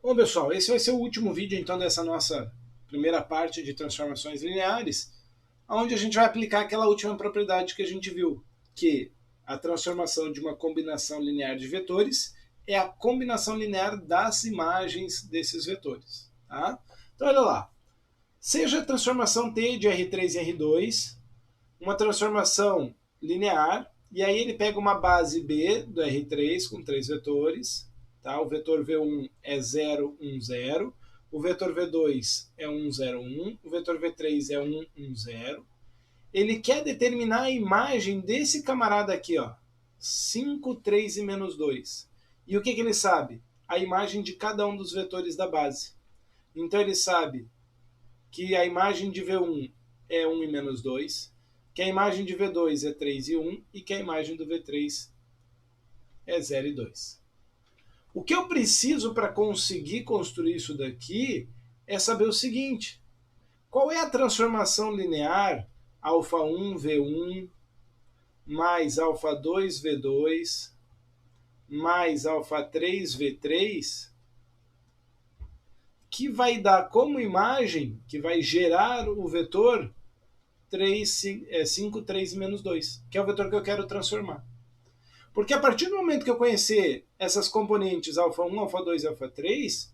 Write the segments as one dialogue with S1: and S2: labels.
S1: Bom, pessoal, esse vai ser o último vídeo, então, dessa nossa primeira parte de transformações lineares, onde a gente vai aplicar aquela última propriedade que a gente viu, que a transformação de uma combinação linear de vetores é a combinação linear das imagens desses vetores. Tá? Então, olha lá. Seja a transformação T de R3 em R2, uma transformação linear, e aí ele pega uma base B do R3 com três vetores, tá? O vetor V1 é 0, 1, 0, o vetor V2 é 1, 0, 1, o vetor V3 é 1, 1, 0. Ele quer determinar a imagem desse camarada aqui, ó, 5, 3 e menos 2. E o que ele sabe? A imagem de cada um dos vetores da base. Então ele sabe que a imagem de V1 é 1 e menos 2, que a imagem de V2 é 3 e 1 e que a imagem do V3 é 0 e 2. O que eu preciso para conseguir construir isso daqui é saber o seguinte: qual é a transformação linear alfa1 V1 mais alfa2 V2 mais alfa3 V3 que vai dar como imagem, que vai gerar o vetor 5, 3 menos 2, que é o vetor que eu quero transformar. Porque a partir do momento que eu conhecer essas componentes alfa1, alfa2 e alfa3,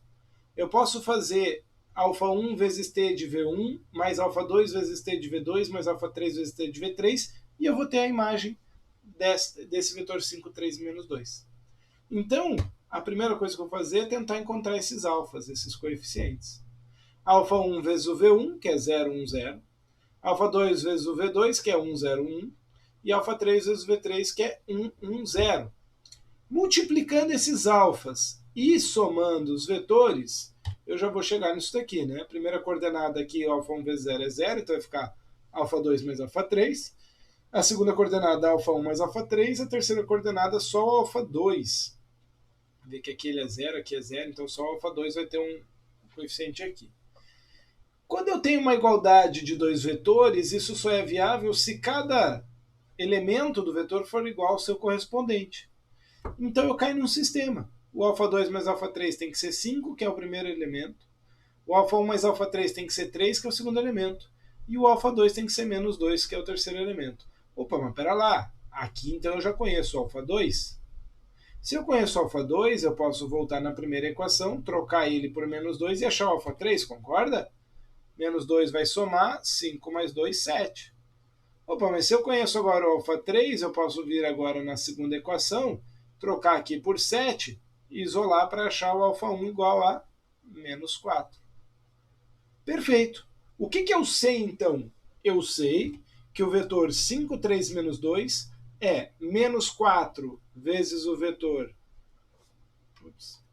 S1: eu posso fazer alfa1 vezes t de V1, mais alfa2 vezes t de V2, mais alfa3 vezes t de V3, e eu vou ter a imagem desse vetor 5, 3 menos 2. Então, a primeira coisa que eu vou fazer é tentar encontrar esses alfas, esses coeficientes. Alfa1 vezes o V1, que é 0, 1, 0. Alfa2 vezes o V2, que é 1, 0, 1. E alfa3 vezes o V3, que é 1, 1, 0. Multiplicando esses alfas e somando os vetores, eu já vou chegar nisso daqui, né? A primeira coordenada aqui, alfa1 vezes 0 é 0, então vai ficar alfa2 mais alfa3. A segunda coordenada, alfa1 mais alfa3. A terceira coordenada, só o alfa2. Vê que aqui ele é 0, aqui é 0, então só o alfa2 vai ter um coeficiente aqui. Quando eu tenho uma igualdade de dois vetores, isso só é viável se cada elemento do vetor for igual ao seu correspondente. Então eu caio num sistema. O alfa2 mais alfa3 tem que ser 5, que é o primeiro elemento. O alfa1 mais alfa3 tem que ser 3, que é o segundo elemento. E o alfa2 tem que ser menos 2, que é o terceiro elemento. Opa, mas pera lá. Aqui então eu já conheço o alfa2. Se eu conheço o alfa2, eu posso voltar na primeira equação, trocar ele por menos 2 e achar o alfa3, concorda? Menos 2 vai somar, 5 mais 2, 7. Opa, mas se eu conheço agora o alfa3, eu posso vir agora na segunda equação, trocar aqui por 7 e isolar para achar o alfa1 igual a menos 4. Perfeito. O que eu sei então? Eu sei que o vetor 5, 3, menos 2 é menos 4 vezes o vetor... Ups.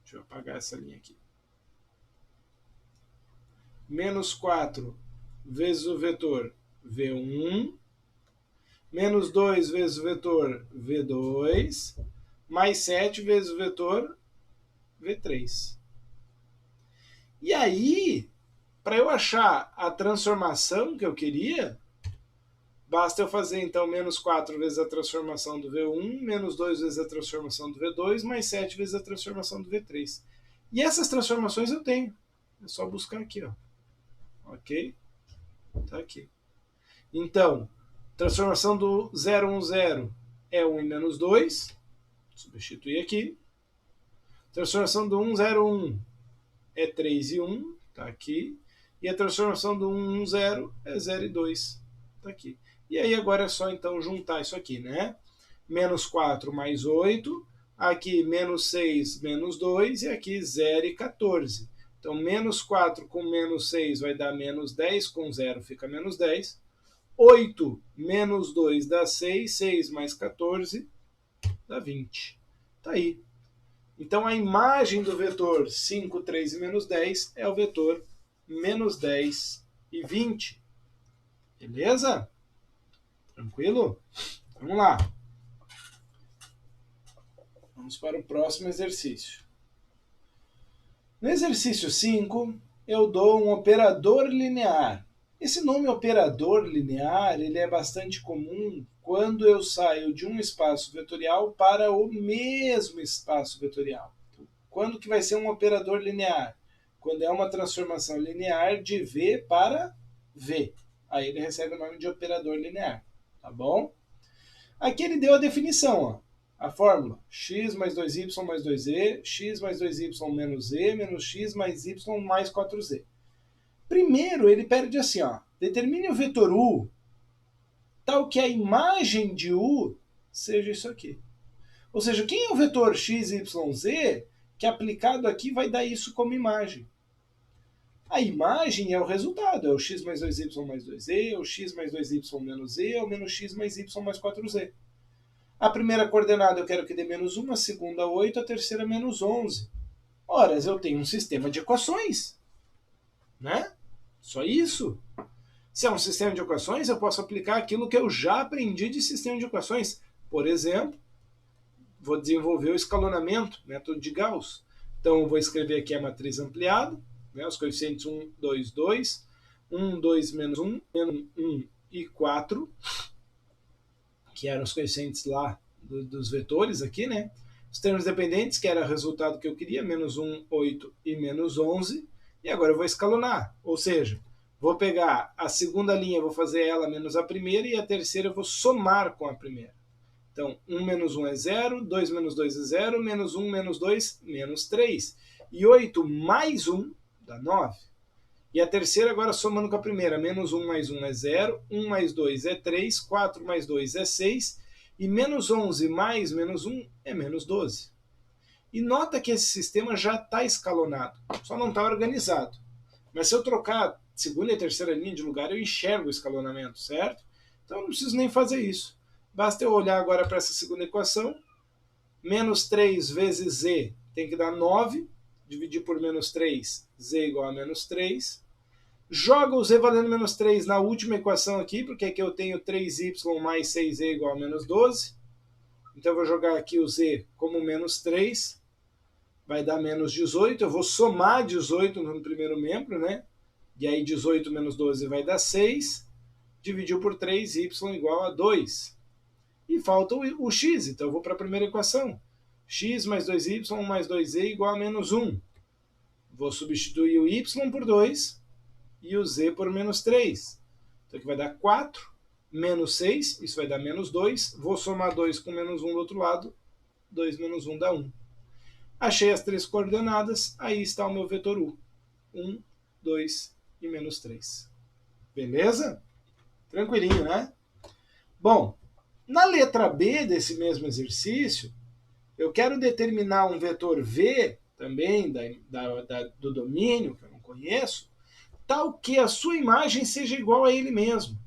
S1: Deixa eu apagar essa linha aqui. Menos 4 vezes o vetor V1, menos 2 vezes o vetor V2, mais 7 vezes o vetor V3. E aí, para eu achar a transformação que eu queria, basta eu fazer então menos 4 vezes a transformação do V1, menos 2 vezes a transformação do V2, mais 7 vezes a transformação do V3. E essas transformações eu tenho. É só buscar aqui, ó. Ok? Tá aqui. Então, transformação do 0, 1, 0 é 1 e menos 2. Substituir aqui. Transformação do 1, 0, 1 é 3 e 1. Está aqui. E a transformação do 1, 1, 0 é 0 e 2. Está aqui. E aí agora é só então juntar isso aqui, né? Menos 4 mais 8. Aqui menos 6 menos 2. E aqui 0 e 14. Então menos 4 com menos 6 vai dar menos 10. Com 0 fica menos 10. 8 menos 2 dá 6, 6 mais 14 dá 20. Está aí. Então a imagem do vetor 5, 3 e menos 10 é o vetor menos 10 e 20. Beleza? Tranquilo? Vamos lá. Vamos para o próximo exercício. No exercício 5, eu dou um operador linear. Esse nome operador linear ele é bastante comum quando eu saio de um espaço vetorial para o mesmo espaço vetorial. Quando que vai ser um operador linear? Quando é uma transformação linear de V para V. Aí ele recebe o nome de operador linear, tá bom? Aqui ele deu a definição, ó. A fórmula, x mais 2y mais 2z, x mais 2y menos z, menos x mais y mais 4z. Primeiro, ele pede assim, ó, determine o vetor u tal que a imagem de u seja isso aqui. Ou seja, quem é o vetor x, y, z que aplicado aqui vai dar isso como imagem? A imagem é o resultado, é o x mais 2y mais 2z, o x mais 2y menos z, ou menos x mais y mais 4z. A primeira coordenada eu quero que dê menos 1, a segunda 8, a terceira menos 11. Ora, eu tenho um sistema de equações, né? Só isso. Se é um sistema de equações, eu posso aplicar aquilo que eu já aprendi de sistema de equações. Por exemplo, vou desenvolver o escalonamento, método de Gauss. Então, eu vou escrever aqui a matriz ampliada, né, os coeficientes 1, 2, 2, 1, 2, menos 1, menos 1 e 4, que eram os coeficientes lá dos vetores aqui, né? Os termos dependentes, que era o resultado que eu queria, menos 1, 8 e menos 11. E agora eu vou escalonar, ou seja, vou pegar a segunda linha, vou fazer ela menos a primeira, e a terceira eu vou somar com a primeira. Então, 1 menos 1 é 0, 2 menos 2 é 0, menos 1 menos 2, menos 3. E 8 mais 1 dá 9. E a terceira agora somando com a primeira, menos 1 mais 1 é 0, 1 mais 2 é 3, 4 mais 2 é 6, e menos 11 mais menos 1 é menos 12. E nota que esse sistema já está escalonado, só não está organizado. Mas se eu trocar segunda e terceira linha de lugar, eu enxergo o escalonamento, certo? Então eu não preciso nem fazer isso. Basta eu olhar agora para essa segunda equação. Menos 3 vezes z tem que dar 9. Dividir por menos 3, z igual a menos 3. Joga o z valendo menos 3 na última equação aqui, porque aqui eu tenho 3y mais 6z igual a menos 12. Então eu vou jogar aqui o z como menos 3. Vai dar menos 18. Eu vou somar 18 no primeiro membro, né? E aí 18 menos 12 vai dar 6. Dividiu por 3, y igual a 2. E falta o x, então eu vou para a primeira equação. X mais 2y mais 2z igual a menos 1. Vou substituir o y por 2 e o z por menos 3. Então aqui vai dar 4, menos 6, isso vai dar menos 2. Vou somar 2 com menos 1 do outro lado. 2 menos 1 dá 1. Achei as três coordenadas, aí está o meu vetor u. 1, 2 e menos 3. Beleza? Tranquilinho, né? Bom, na letra B desse mesmo exercício, eu quero determinar um vetor v, também do domínio, que eu não conheço, tal que a sua imagem seja igual a ele mesmo.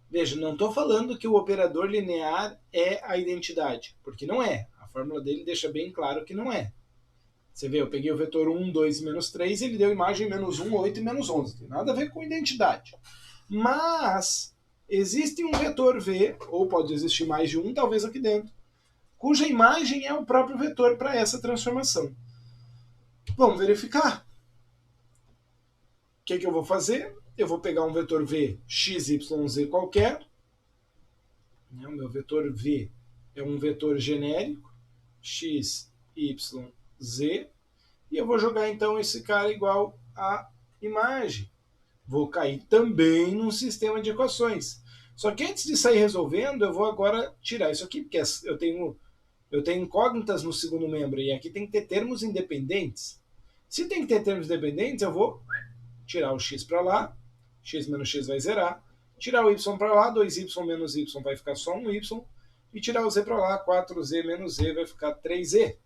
S1: Veja, não estou falando que o operador linear é a identidade, porque não é. A fórmula dele deixa bem claro que não é. Você vê, eu peguei o vetor 1, 2 e menos 3, ele deu imagem menos 1, 8 e menos 11. Não tem nada a ver com identidade. Mas existe um vetor v, ou pode existir mais de um, talvez aqui dentro, cuja imagem é o próprio vetor para essa transformação. Vamos verificar. O que eu vou fazer? Eu vou pegar um vetor v x, y, z qualquer. O meu vetor v é um vetor genérico, x, y, z. E eu vou jogar então esse cara igual a imagem. Vou cair também num sistema de equações. Só que antes de sair resolvendo, eu vou agora tirar isso aqui, porque eu tenho incógnitas no segundo membro, e aqui tem que ter termos independentes. Se tem que ter termos independentes, eu vou tirar o x para lá, x menos x vai zerar, tirar o y para lá, 2y menos y vai ficar só um y, e tirar o z para lá, 4z menos z vai ficar 3z.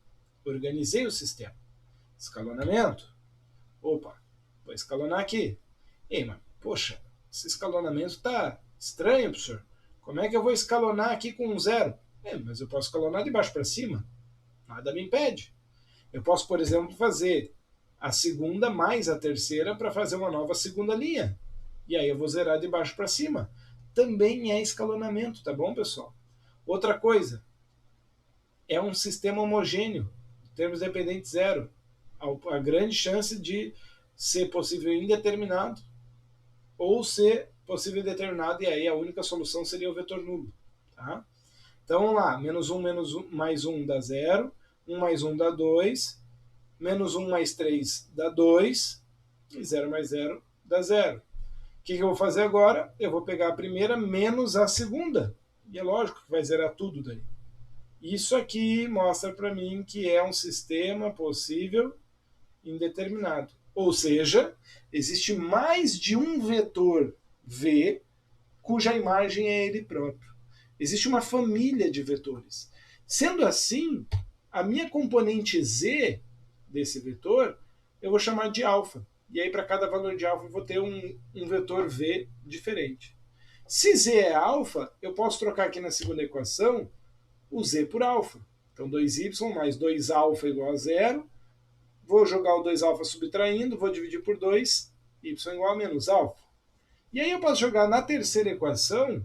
S1: Organizei o sistema. Escalonamento. Opa, vou escalonar aqui. Ei, mas, poxa, esse escalonamento está estranho, professor. Como é que eu vou escalonar aqui com um zero? Mas eu posso escalonar de baixo para cima. Nada me impede. Eu posso, por exemplo, fazer a segunda mais a terceira para fazer uma nova segunda linha. E aí eu vou zerar de baixo para cima. Também é escalonamento, tá bom, pessoal? Outra coisa, é um sistema homogêneo, termos dependentes zero. A grande chance de ser possível indeterminado ou ser possível determinado, e aí a única solução seria o vetor nulo. Tá? Então vamos lá, menos 1 mais 1 dá 0, 1 mais 1 dá 2, menos 1 mais 3 dá 2, e 0 mais 0 dá 0. O que eu vou fazer agora? Eu vou pegar a primeira menos a segunda. E é lógico que vai zerar tudo daí. Isso aqui mostra para mim que é um sistema possível indeterminado. Ou seja, existe mais de um vetor V cuja imagem é ele próprio. Existe uma família de vetores. Sendo assim, a minha componente Z desse vetor eu vou chamar de alfa. E aí, para cada valor de alfa, eu vou ter um vetor V diferente. Se Z é alfa, eu posso trocar aqui na segunda equação o Z por alfa. Então, 2y mais 2alfa igual a 0. Vou jogar o 2alfa subtraindo, vou dividir por 2, y igual a menos alfa. E aí eu posso jogar na terceira equação,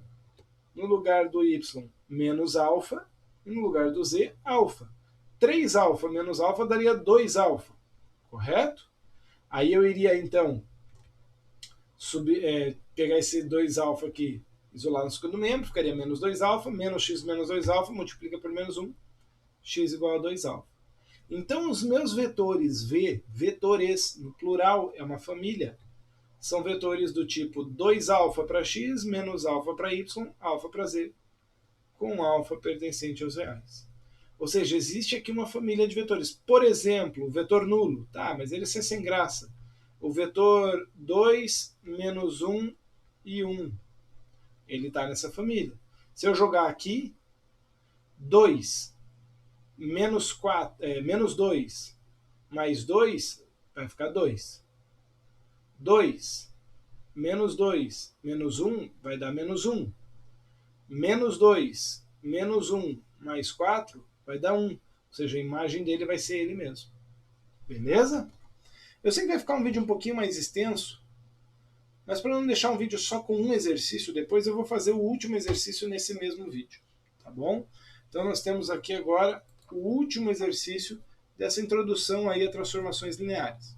S1: no lugar do y, menos alfa, e no lugar do z, alfa. 3alfa menos alfa daria 2alfa, correto? Aí eu iria, então, pegar esse 2alfa aqui, isolar no segundo membro, ficaria menos 2alfa, menos x menos 2alfa, multiplica por menos 1, x igual a 2alfa. Então, os meus vetores V, vetores, no plural, é uma família, são vetores do tipo 2alfa para x, menos alfa para y, alfa para z, com alfa pertencente aos reais. Ou seja, existe aqui uma família de vetores. Por exemplo, o vetor nulo. Tá, mas ele é sem graça. O vetor 2, menos 1 e 1. Ele está nessa família. Se eu jogar aqui, 2 menos 2 mais 2 vai ficar 2. 2 menos 2 menos 1 vai dar menos 1. Menos 2 menos 1 mais 4 vai dar 1. Ou seja, a imagem dele vai ser ele mesmo. Beleza? Eu sei que vai ficar um vídeo um pouquinho mais extenso, mas para não deixar um vídeo só com um exercício depois, eu vou fazer o último exercício nesse mesmo vídeo. Tá bom? Então nós temos aqui agora o último exercício dessa introdução aí a transformações lineares.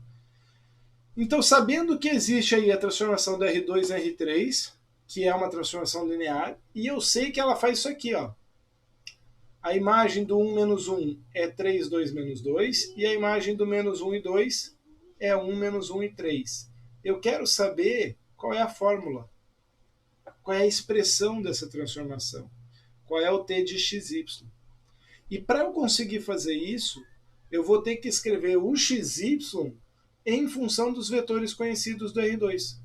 S1: Então, sabendo que existe aí a transformação do R2 em R3, que é uma transformação linear, e eu sei que ela faz isso aqui, ó. A imagem do 1 menos 1 é 3, 2 menos 2, e a imagem do menos 1 e 2 é 1 menos 1 e 3. Eu quero saber qual é a fórmula, qual é a expressão dessa transformação, qual é o t de xy. E para eu conseguir fazer isso, eu vou ter que escrever o xy em função dos vetores conhecidos do R2,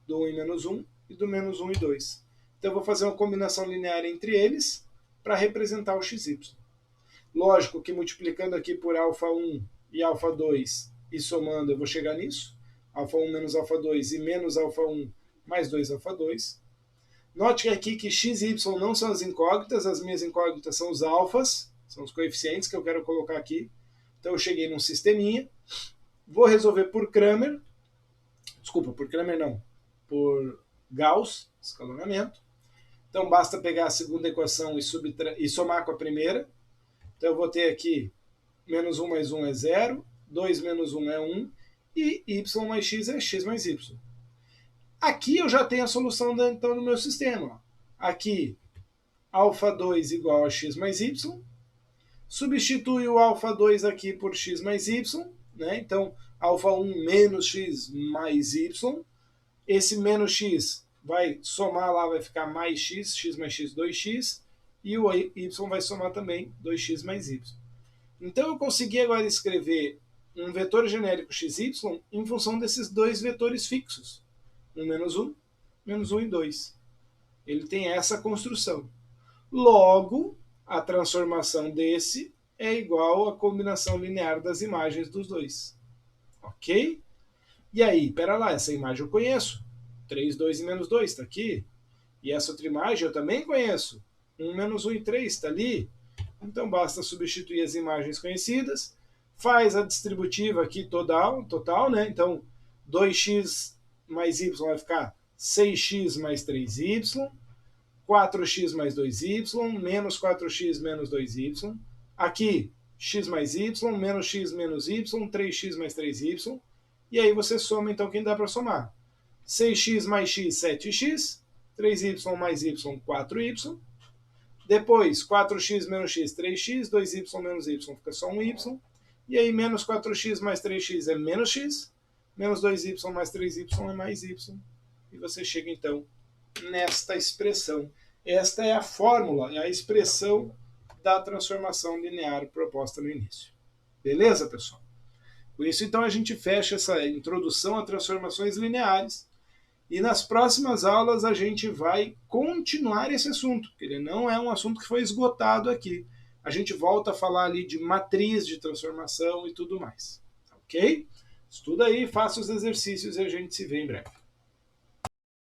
S1: do 1 e menos 1 e do menos 1 e 2. Então eu vou fazer uma combinação linear entre eles para representar o xy. Lógico que multiplicando aqui por α1 e α2 e somando eu vou chegar nisso. α1 menos α2 e menos α1 mais 2α2. Note aqui que x e y não são as incógnitas, as minhas incógnitas são os alfas, são os coeficientes que eu quero colocar aqui. Então eu cheguei num sisteminha. Vou resolver por Cramer. Desculpa, por Cramer não. Por Gauss, escalonamento. Então basta pegar a segunda equação e somar com a primeira. Então eu vou ter aqui menos 1 mais 1 é 0, 2 menos 1 é 1, e y mais x é x mais y. Aqui eu já tenho a solução então, do meu sistema. Aqui, α2 igual a x mais y. Substitui o α2 aqui por x mais y. Né? Então, α1 menos x mais y. Esse menos x vai somar lá, vai ficar mais x, x mais x, 2x. E o y vai somar também 2x mais y. Então eu consegui agora escrever um vetor genérico xy em função desses dois vetores fixos. 1 menos 1, menos 1 e 2. Ele tem essa construção. Logo, a transformação desse é igual à combinação linear das imagens dos dois. Ok? E aí, pera lá, essa imagem eu conheço. 3, 2 e menos 2 está aqui. E essa outra imagem eu também conheço. 1 menos 1 e 3 está ali. Então basta substituir as imagens conhecidas. Faz a distributiva aqui total, né? Então 2x mais y vai ficar 6x mais 3y. 4x mais 2y, menos 4x menos 2y. Aqui, x mais y, menos x menos y, 3x mais 3y. E aí você soma, então, quem dá para somar? 6x mais x, 7x. 3y mais y, 4y. Depois, 4x menos x, 3x, 2y menos y fica só um y. E aí, menos 4x mais 3x é menos x, menos 2y mais 3y é mais y. E você chega, então, nesta expressão. Esta é a fórmula, é a expressão da transformação linear proposta no início. Beleza, pessoal? Com isso, então, a gente fecha essa introdução a transformações lineares. E nas próximas aulas a gente vai continuar esse assunto, porque ele não é um assunto que foi esgotado aqui. A gente volta a falar ali de matriz de transformação e tudo mais. Ok? Estuda aí, faça os exercícios e a gente se vê em breve.